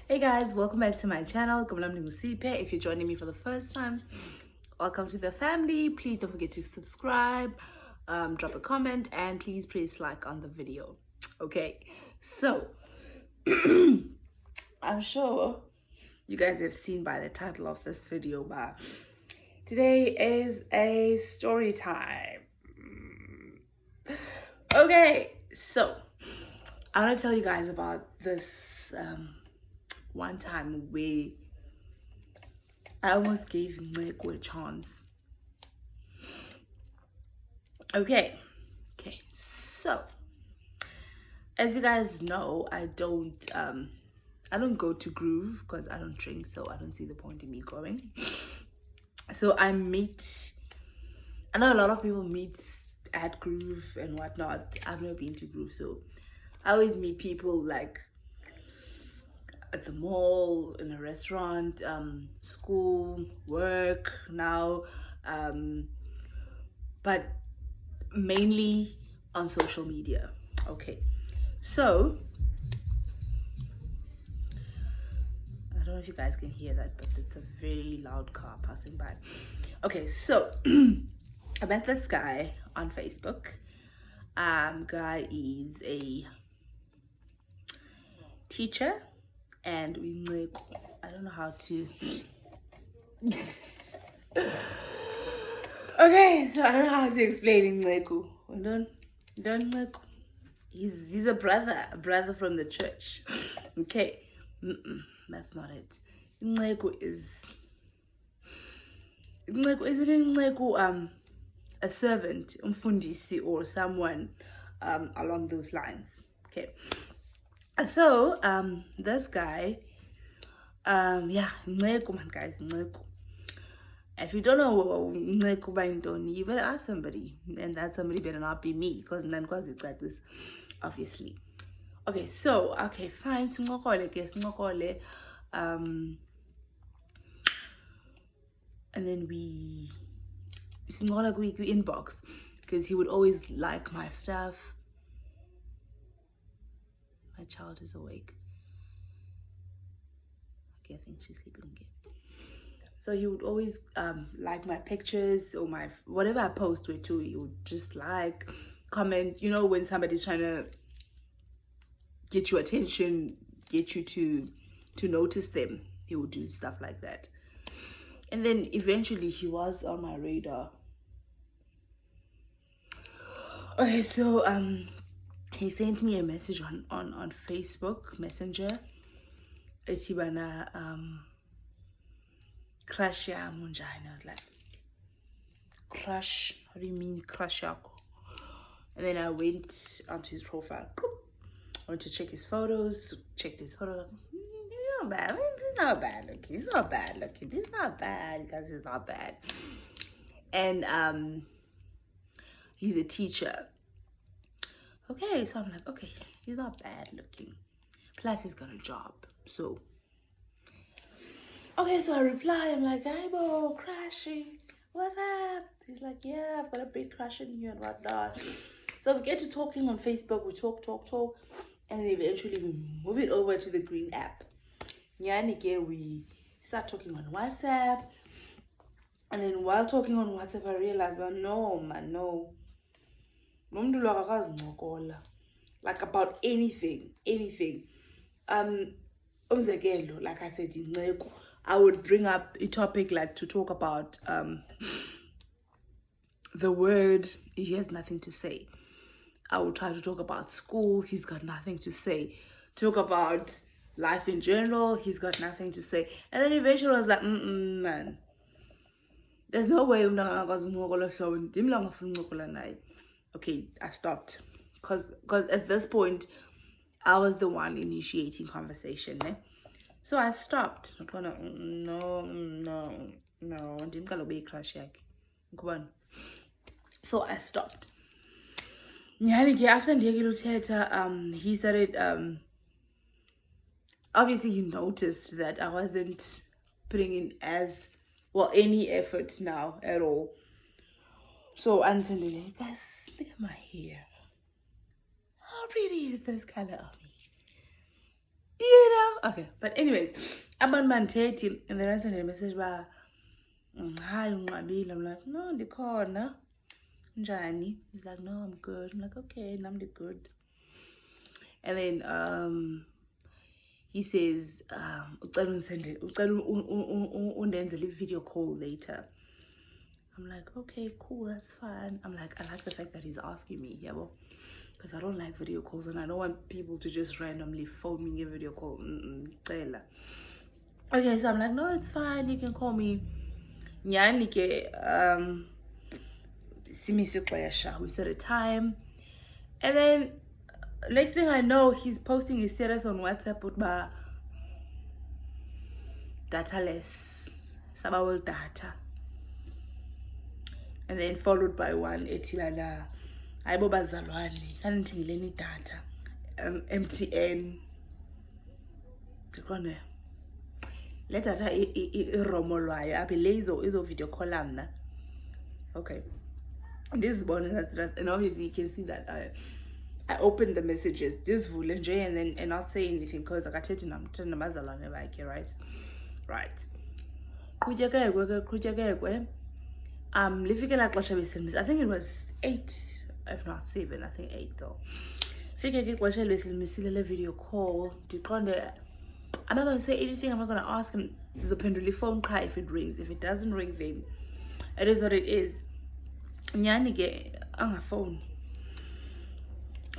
Hey guys, welcome back to my channel. If you're joining me for the first time, welcome to the family. Please don't forget to subscribe, drop a comment, and please press like on the video. Okay, so I'm sure you guys have seen by the title of this video, but today is a story time. Okay, so I want to tell you guys about this one time where I almost gave inceku a chance. Okay, so as you guys know, I don't go to Groove because I don't drink, so I don't see the point in me going. So I know a lot of people meet at Groove and whatnot. I've never been to Groove, so I always meet people like at the mall, in a restaurant, school, work now, but mainly on social media. Okay, so I don't know if you guys can hear that, but it's a very loud car passing by. Okay, so I met this guy on Facebook. Guy is a teacher and I don't know how to okay, so I don't know how to explain inceku. Don't he's a brother from the church. Okay, that's not it. Inceku is it inceku a servant, umfundisi, or someone along those lines. Okay, so this guy, inceku, man, guys, inceku. If you don't know inceku by Ntoni, you better ask somebody, and that somebody better not be me, because none cause it's like this, obviously. Okay, so fine, sinqokole, and then it's not like we inbox, because he would always like my stuff. My child is awake. Okay, I think she's sleeping again. So he would always like my pictures or my whatever I post with too. He would just like, comment. You know, when somebody's trying to get your attention, get you to notice them, he would do stuff like that. And then eventually he was on my radar. Okay, so he sent me a message on Facebook Messenger. Etibana crush ya munjani. I was like, crush? How do you mean crush yako? And then I went onto his profile. I went to check his photos. Checked his photo. Like, he's not bad. He's not bad looking. He's not bad looking. He's not bad, guys. He's not bad. And he's a teacher. Okay, so I'm like, okay, he's not bad looking. Plus, he's got a job. So, okay, so I reply. I'm like, hey, bro, crashy. What's up? He's like, yeah, I've got a big crush on you and whatnot. So we get to talking on Facebook. We talk. And then eventually we move it over to the green app. We start talking on WhatsApp. And then while talking on WhatsApp, I realized, well, no, man, no. Like about anything. Like I said, I would bring up a topic like to talk about the word. He has nothing to say. I would try to talk about school. He's got nothing to say. Talk about life in general. He's got nothing to say. And then eventually I was like, man, there's no way. Okay, I stopped. Because at this point, I was the one initiating conversation. So I stopped. No. So I stopped. After he started, obviously he noticed that I wasn't putting in as well any effort now at all. So suddenly, guys, look at my hair. How pretty is this color of me? You know? Okay, but anyways, about man 30, and then I sent a message about, hi, unqabile. I'm like, no, ndikhona. Njani? He's like, no, I'm good. I'm like, okay, I'm good. And then he says, ucela undenzele video call later. I'm like, okay, cool, that's fine. I'm like, I like the fact that he's asking me, yeah, well, because I don't like video calls and I don't want people to just randomly phone me a video call. Okay, so I'm like, no, it's fine, you can call me. Nyani ke we set a time. And then next thing I know, he's posting his status on WhatsApp with dataless, sabawol data. And then followed by one etibala ayibo bazalwane kanithingileni data MTN ndiqonde le data iromolwayo apha le izo video call mna. Okay, this bonus and obviously you can see that I opened the messages this vule nje and not say anything because akathethi namazalwane bakhe, right qhutyekekwe lifike laa xesha besilmisa. I think it was 8 if not 7, I think 8 though. Fike ke xesha besilmisile le video call ndiqonde I'm not going to say anything, I'm not going to ask him. Ndizophendula phone qha if it rings. If it doesn't ring, then it is what it is. Nyani ke angafoni.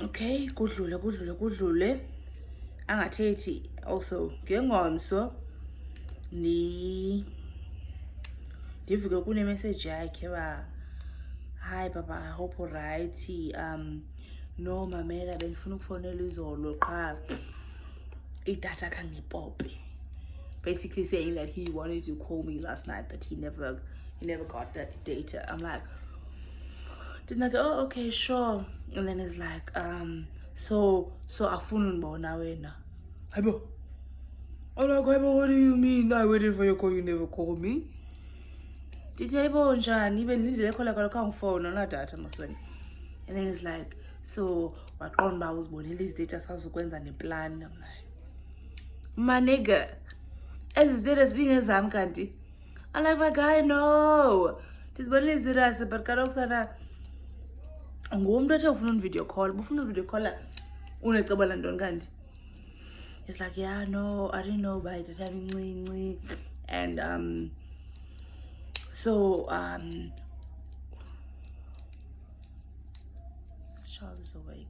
Okay, kudlule angathethi. Also ngengomso ndivuke kune message yakhe ba, hi baba, I hope you're right. No mamela benifuna ukufonela izolo qha idatha kangepope. Basically saying that he wanted to call me last night but he never got that data. I'm like, didn't I go, oh okay, sure. And then it's like, so afuna unibona wena. Hayibo. I'm like, hayibo, what do you mean? I waited for your call, you never call me. Did you hayibo njani? Benilindele call yakho phone on data masweni. And then it's like, so waqonda ba uzibonile izdata sazokwenza neplan. I'm like, my nigga, as did as being as I'm kanti. I'm like, my guy, no. This body is the as but Karoxana. I'm going to phone video call. Bufun video call unexabala ndon kanti. It's like, yeah, no, I didn't know by the time. And so this child is awake.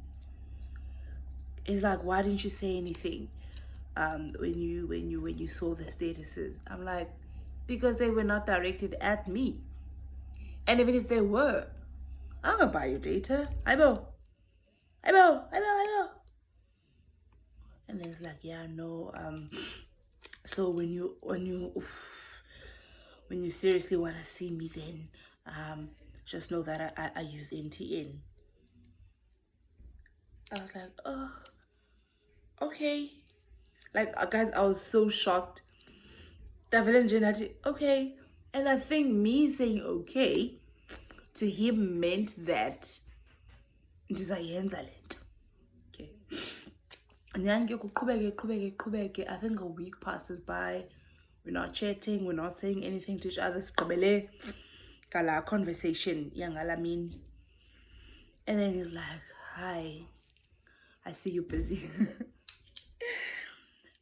It's like, why didn't you say anything? When you saw the statuses. I'm like, because they were not directed at me. And even if they were, I'm gonna buy you data. Aibo. And then it's like, yeah, no, so when you seriously wanna see me, then just know that I use MTN. I was like, oh, okay. Like, guys, I was so shocked. Okay. And I think me saying okay to him meant that ndizayenza lento. Okay. I think a week passes by. We're not chatting, we're not saying anything to each other. Sigqibele kala conversation yangalamini. And then he's like, hi, I see you busy.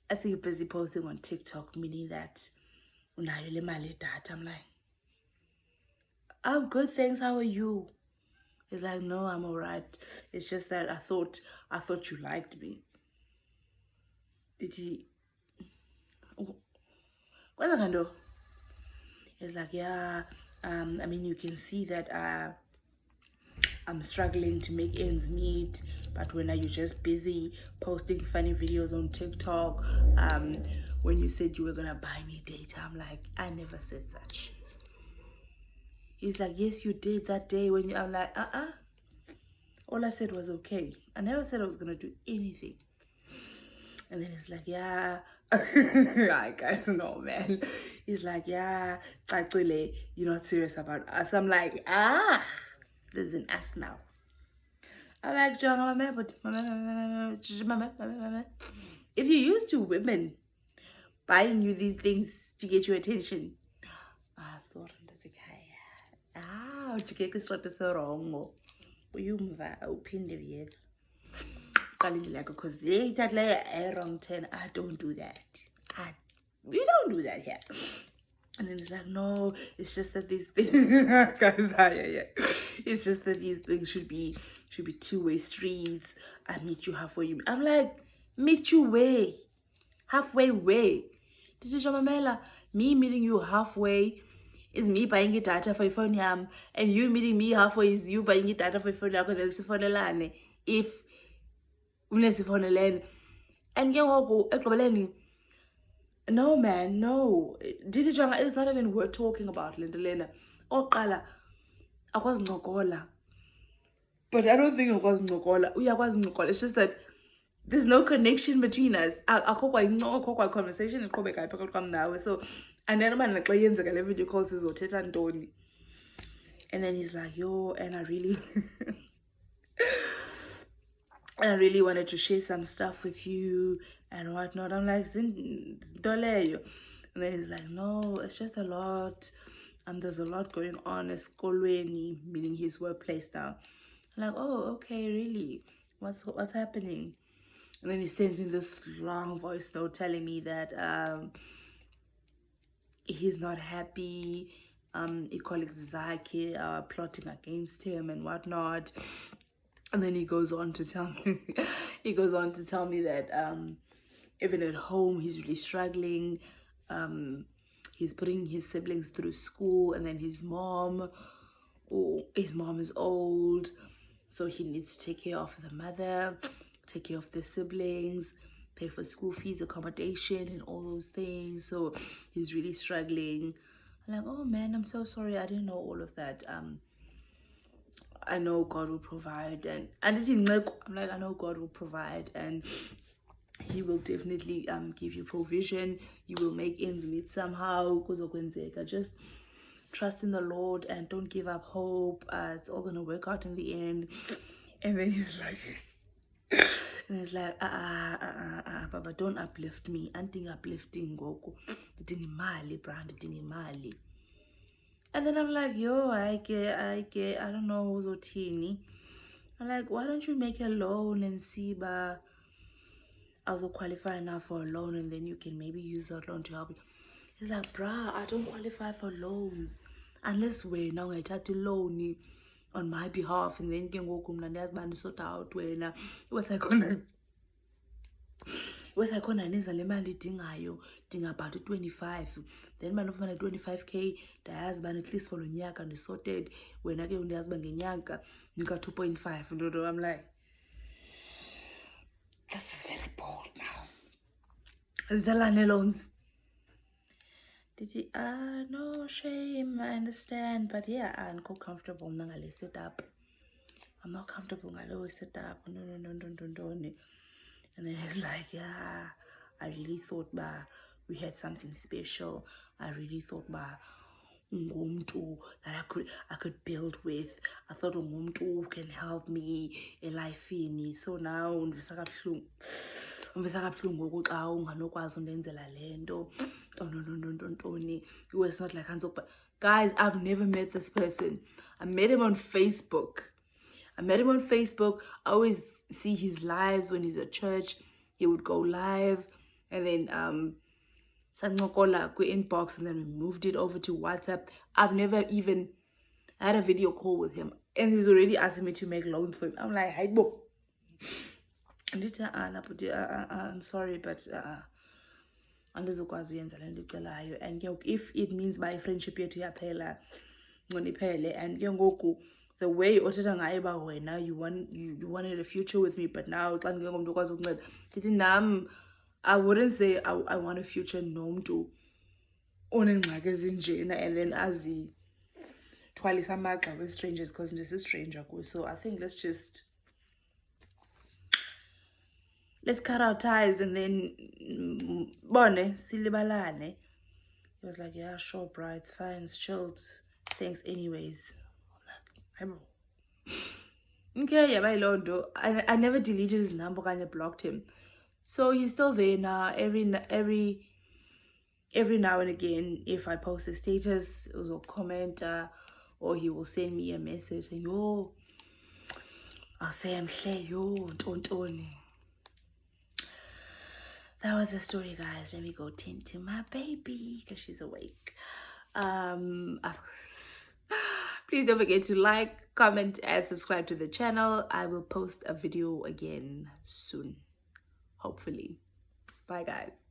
I see you busy posting on TikTok, meaning that unayo le mali data. I'm like, I'm good, thanks. How are you? He's like, no, I'm alright. It's just that I thought you liked me. Did he? What's I can do? He's like, yeah. I mean, you can see that I'm struggling to make ends meet, but when are you just busy posting funny videos on TikTok? When you said you were gonna buy me data, I'm like, I never said such. He's like, yes, you did that day when you. I'm like, all I said was okay. I never said I was gonna do anything. And then he's like, yeah. Right, guys, no, man. He's like, yeah, actually, you're not serious about us. I'm like, there's an us now. I'm like, John, if you're used to women buying you these things to get your attention, sorry, ujike kwisitratha serongo uyumva uphinde vuyela qala indlela yakho because ithatha leyo wrong turn. I don't do that. We don't do that here. And then it's like, no, it's just that these things guys, it's just that these things should be two-way streets. I meet you halfway. I'm like, meet you way, halfway way. Did you Mamela? Me meeting you halfway is me buying your data for your phone yam, and you meeting me halfway is you buying your data for your phone yam. Because there's phone if unless phone and go no man, no. Did you it's not even worth talking about, Linda Lena. Oh Kala, I was Nogola. But I don't think it was Nogola. I was Nogola. It's just that there's no connection between us. I no conversation and come back now. So and then man like video calls his Teta and Tony. And then he's like, yo, and I really and I really wanted to share some stuff with you and whatnot. I'm like, don't let you. And then he's like, no, it's just a lot. There's a lot going on at Skolweni, meaning his workplace now. I'm like, oh, okay, really? What's happening? And then he sends me this long voice note telling me that he's not happy. Colleagues Zaki are plotting against him and whatnot. And then he goes on to tell me, that even at home he's really struggling. He's putting his siblings through school, and then his mom is old, so he needs to take care of the mother, take care of the siblings, pay for school fees, accommodation, and all those things. So he's really struggling. I'm like, oh man, I'm so sorry. I didn't know all of that. I know God will provide, and it is like, I'm like, I know God will provide, and he will definitely give you provision. You will make ends meet somehow. Just trust in the Lord and don't give up hope. It's all gonna work out in the end. And then he's like, Baba, don't uplift me. Anting uplifting Goku. Mali brand mali. And then I'm like, yo, I don't know who's Otini. I'm like, why don't you make a loan and see I also qualify now for a loan, and then you can maybe use that loan to help you. He's like, bruh, I don't qualify for loans unless we're now I take a loan on my behalf, and then you can go to sort out when it was like nenza le mali idingayo dinga about 25, then man ufumana 25k ndayazi bani at least for lo nyaka ndisorted, wena ke undiyazi ba ngenyanga nika 2.5. I'm like, this is very bold now. Is there loans? Did he no shame, I understand, but yeah, I'm not comfortable ngale setup. I'm not comfortable ngale setup. No. And then he's like, yeah, I really thought we had something special. I really thought ngumntu that I could build with. I thought ngumntu can help me elifini. So now undivisa kabuhlungu xa unganokwazi undenzela lento. Oh no. It was not like hands up. But guys, I've never met this person. I met him on Facebook. I always see his lives when he's at church. He would go live, and then sancokola inbox, and then we moved it over to WhatsApp. I've never even had a video call with him, and he's already asking me to make loans for him. I'm like, hi, bo. I'm sorry, but and if it means my friendship yethu yaphela ngoniphele, and the way you wanted a future with me, but now I wouldn't say I want a future nomntu onengxaki ezinjena and then thwalisa amagxa with strangers, because this is stranger. So I think let's cut our ties and then bone silibalane. He was like, yeah, sure, bro, it's fine, it's chilled, thanks anyways. I'm like, okay, yeah, by Londo. I never deleted his number, I blocked him. So he's still there now. Every now and again, if I post a status, it will comment, or he will send me a message saying, yo, I'll say I'm yo, tontoni. That was the story, guys. Let me go tend to my baby because she's awake. Please don't forget to like, comment, and subscribe to the channel. I will post a video again soon, hopefully. Bye, guys.